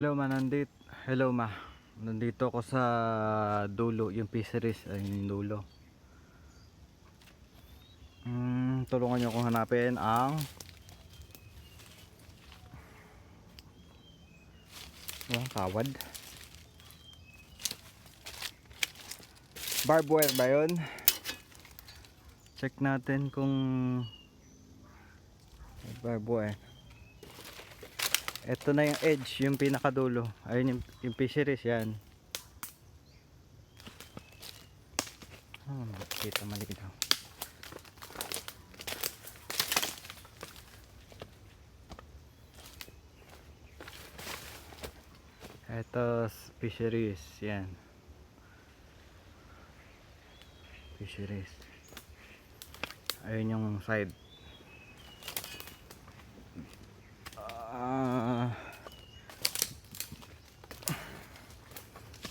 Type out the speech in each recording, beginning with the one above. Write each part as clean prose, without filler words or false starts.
Hello ma, nandito ako sa dulo, yung fisheries ay yung dulo. Tulungan niyo akong hanapin ang kawad. Barbed wire ba yun? Check natin kung barbed wire. Ito na yung edge, yung pinakadulo. Ayun yung fisheries yan. Kita maligid ako. Ito fisheries yan. Fisheries. Ayun yung side.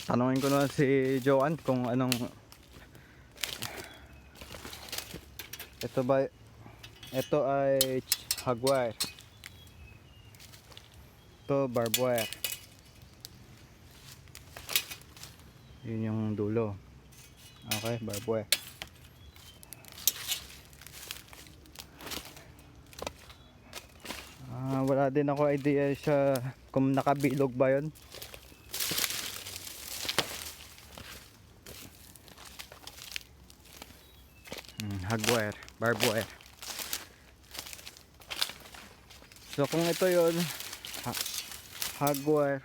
Tanungin ko na si Joanne kung anong ito ba, ito ay hog wire, ito barbed wire, yun yung dulo. Okay, barbed wire. Wala din ako idea sa kung nakabilog ba yun. Hog wire, barbed wire. So kung ito yun, hog wire,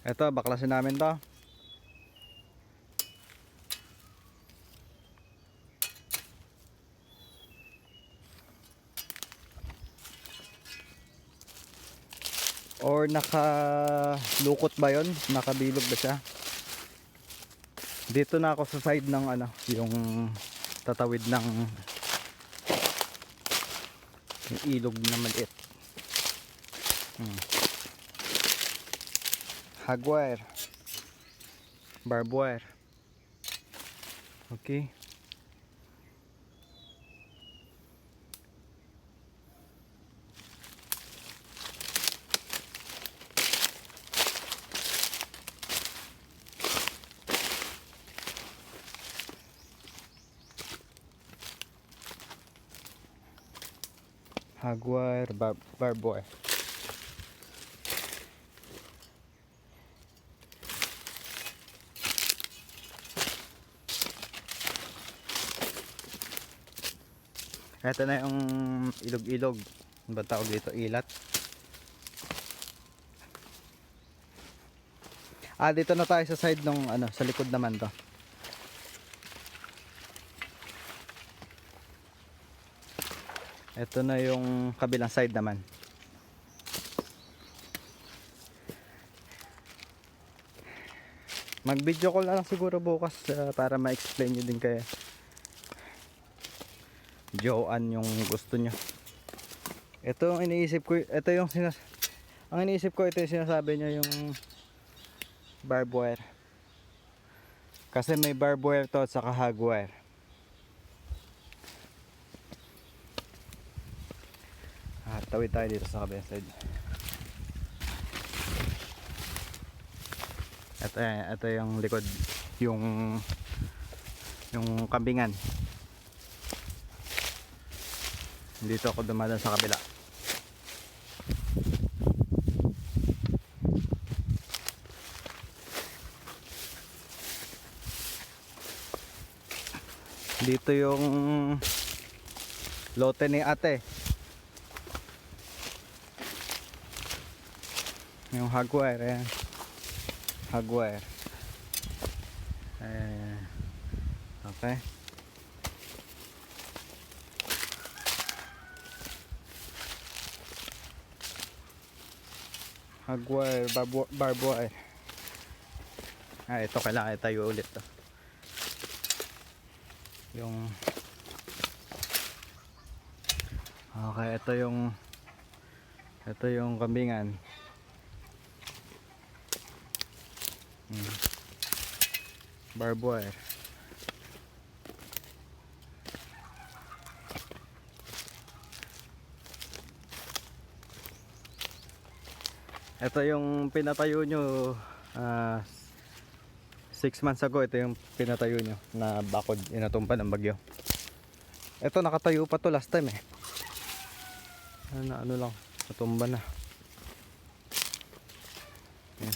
ito baklasin namin to. Or nakalukot ba yun, nakabilog ba siya. Dito na ako sa side ng yung tatawid ng yung ilog na maliit. Hog wire, barbed wire. Okay. Hog wire, barbed wire. Ito na yung ilog-ilog. Ano ba tawag dito? Ilat. Dito na tayo sa side ng sa likod naman to. Ito na yung kabilang side naman. Mag-video call na lang siguro bukas para ma-explain nyo din kay Joanne yung gusto nyo. Ito yung iniisip ko, ito yung ang iniisip ko, ito yung sinasabi nyo, yung barbed wire. Kasi may barbed wire to at saka hog wire. Tawid tayo dito sa kabilang side. Ito yung likod, yung kambingan. Dito ako dumadaan sa kabila. Dito yung lote ni ate. Yung hog wire, ayan. Hog wire. Ayan. Okay. Hog wire, barbed wire. Ito kailangan itayo ulit to. Okay, ito yung kambingan. Barbed wire. Ito yung pinatayo nyo 6 months ago. Ito yung pinatayo nyo na bakod inatumpa ng bagyo. Ito nakatayo pa to last time eh. Ano lang, natumba na. Yan.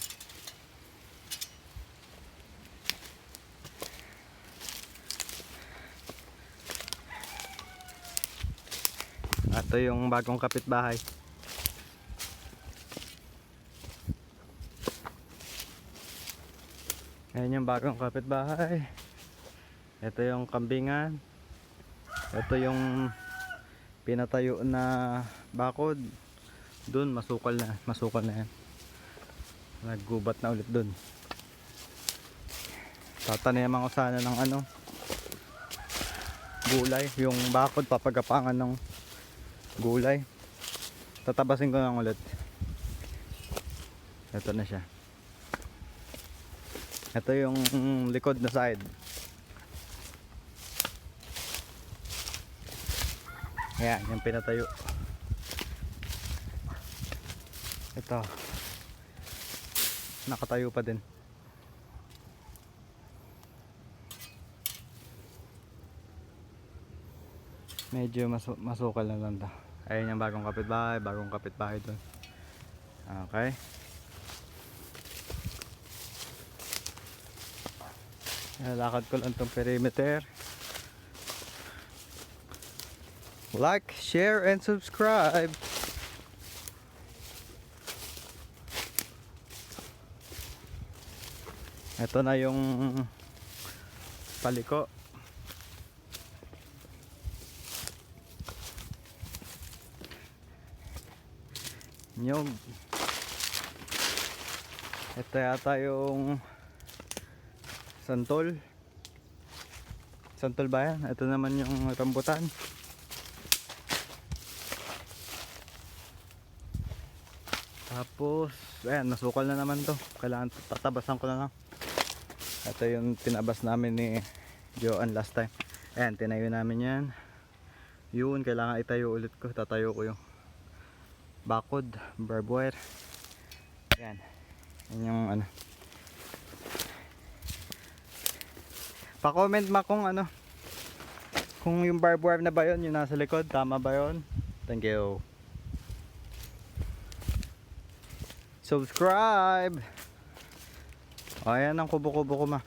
Ito yung bagong kapitbahay. Ayan yung bagong kapitbahay. Ito yung kambingan. Ito yung pinatayo na bakod. Doon masukal na yan. Naggubat na ulit doon. Tataniman ko sana ng gulay. Yung bakod papagapangan ng gulay. Tatabasin ko lang ulit. Ito na siya. Ito yung likod na side. Ayan, yung pinatayo. Ito. Nakatayo pa din. Medyo masukal na lang to. Ayan yung bagong kapitbahay doon. Okay. Lakad ko lang tong perimeter. Like, share, and subscribe. Ito na yung paliko. Nyog. Ito yata yung santol. Santol ba yan? Ito naman yung rambutan. Tapos, ayan, nasukal na naman to. Kailangan tatabasan ko na lang. Ito yung tinabas namin ni Joan last time. Ayan, tinayo namin yan. Yun, kailangan itayo ulit ko. Tatayo ko yung bakod, barbed wire. Ayan. Yan yung pa-comment ma kung kung yung barbed wire na ba yun, yung nasa likod, tama ba yun? Thank you. Subscribe. Ayan ang kubo-kubo ko ma.